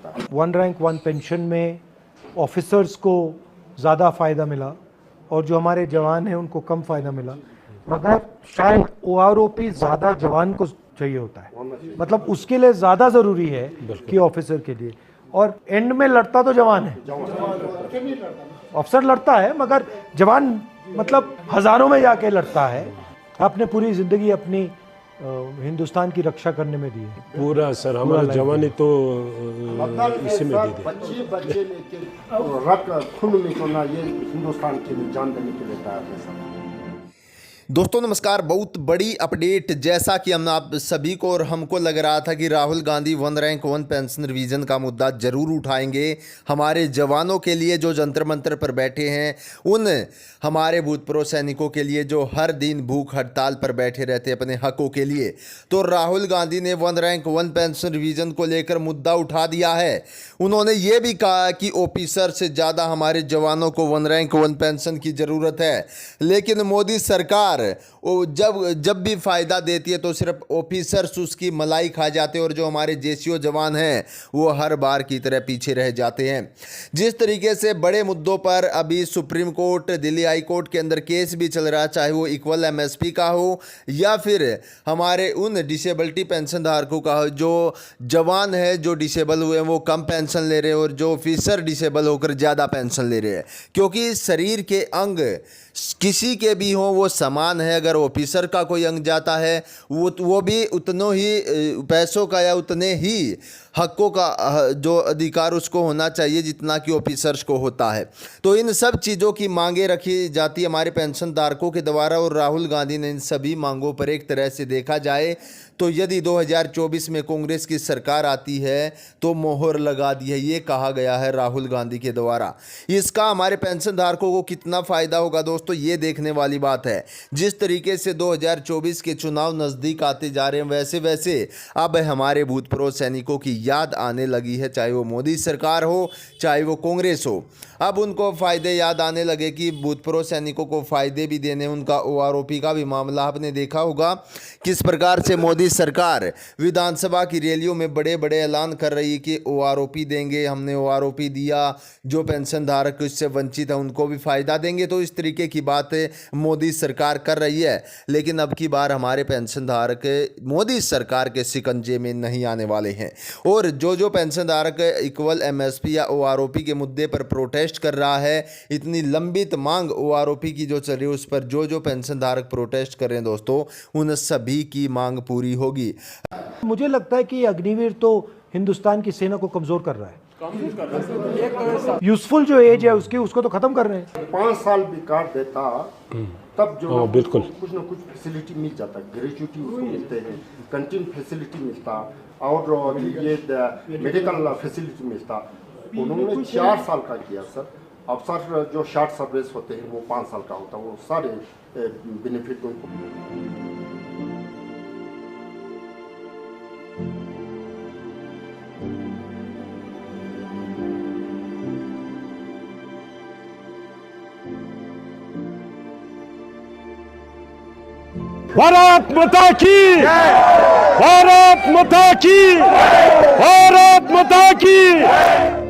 आता है। 1 rank 1 pension में ऑफिसर्स को ज़्यादा फ़ायदा मिला और जो हमारे जवान हैं उनको कम फ़ायदा मिला, मगर शायद OROP ज़्यादा जवान को चाहिए होता है, मतलब उसके लिए ज़्यादा ज़रूरी है कि ऑफिसर के लिए। और एंड में लड़ता तो जवान है, ऑफिसर लड़ता है मगर जवान मतलब हज़ारों में जाके लड़ता है। आपने पूरी ज़िंदगी अपनी हिंदुस्तान की रक्षा करने में दी है। पूरा सर, हमारा जवानी तो इसी में दी बच्चे बच्चे लेके रक्त खून में कोना ये हिंदुस्तान के लिए जान देने के लिए तैयार है सर। दोस्तों नमस्कार। बहुत बड़ी अपडेट, जैसा कि हम आप सभी को और हमको लग रहा था कि Rahul Gandhi 1 rank 1 pension revision का मुद्दा जरूर उठाएंगे। हमारे जवानों के लिए जो जंतर मंतर पर बैठे हैं, उन हमारे भूतपूर्व सैनिकों के लिए जो हर दिन भूख हड़ताल पर बैठे रहते अपने हकों के लिए, तो राहुल गांधी ने 1 रैंक 1 पेंशन रिवीजन को लेकर मुद्दा उठा दिया है। उन्होंने ये भी कहा कि ऑफिसर से ज़्यादा हमारे जवानों को 1 रैंक 1 पेंशन की ज़रूरत है, लेकिन मोदी सरकार जब भी फ़ायदा देती है तो सिर्फ ऑफिसर्स उसकी मलाई खा जाते हैं और जो हमारे जेसीओ जवान हैं वो हर बार की तरह पीछे रह जाते हैं। जिस तरीके से बड़े मुद्दों पर अभी supreme court, Delhi high court के अंदर केस भी चल रहा है, चाहे वो इक्वल MSP का हो या फिर हमारे उन डिसेबिलिटी पेंशन धारकों का हो। जो जवान है, जो डिसेबल हुए हैं, वो कम पेंशन ले रहे हैं और जो ऑफिसर डिसेबल होकर ज़्यादा पेंशन ले रहे हैं, क्योंकि शरीर के अंग किसी के भी हों वो समान है। अगर ऑफिसर का कोई अंग जाता है वो भी उतनों ही पैसों का या उतने ही हकों का जो अधिकार उसको होना चाहिए जितना कि ऑफिसर्स को होता है। तो इन सब चीज़ों की मांगें रखी जाती है हमारे पेंशन धारकों के द्वारा, और राहुल गांधी ने इन सभी मांगों पर एक तरह से देखा जाए तो यदि 2024 में कांग्रेस की सरकार आती है तो मोहर लगा दी है, ये कहा गया है राहुल गांधी के द्वारा। इसका हमारे पेंशन धारकों को कितना फ़ायदा होगा दोस्तों, ये देखने वाली बात है। जिस तरीके से 2024 के चुनाव नज़दीक आते जा रहे हैं, वैसे वैसे अब हमारे भूतपूर्व सैनिकों की याद आने लगी है, चाहे वो मोदी सरकार हो चाहे वो कांग्रेस हो। अब उनको फ़ायदे याद आने लगे कि भूतपूर्व सैनिकों को फ़ायदे भी देने, उनका OROP का भी मामला आपने देखा होगा किस प्रकार से मोदी सरकार विधानसभा की रैलियों में बड़े बड़े ऐलान कर रही है कि OROP देंगे, हमने OROP दिया, जो पेंशन धारक इससे वंचित है उनको भी फ़ायदा देंगे। तो इस तरीके की बातें मोदी सरकार कर रही है, लेकिन अब की बार हमारे पेंशन धारक मोदी सरकार के शिकंजे में नहीं आने वाले हैं। और जो पेंशन धारक इक्वल MSP या OROP के मुद्दे पर प्रोटेस्ट कर रहा है, इतनी लंबित मांग OROP की जो चल रही है, उस पर जो पेंशन धारक प्रोटेस्ट कर रहे हैं दोस्तों, उन सभी की मांग पूरी होगी। मुझे लगता है कि अग्निवीर तो हिंदुस्तान की सेना को कमजोर कर रहा है। यूजफुल जो एज है उसको तो खत्म कर रहे हैं। 5 साल भी काट देता तब जो बिल्कुल कुछ ना कुछ फैसिलिटी मिल जाता, ग्रेजुटी उसको मिलते हैं, कैंटीन फैसिलिटी मिलता और ये मेडिकल फैसिलिटी मिलता। उन्होंने 4 साल का किया सर। अफसर जो शॉर्ट सर्विस होते हैं वो 5 साल का होता, वो सारे बेनिफिट उनको। भारत माता की, भारत माता की, भारत माता की।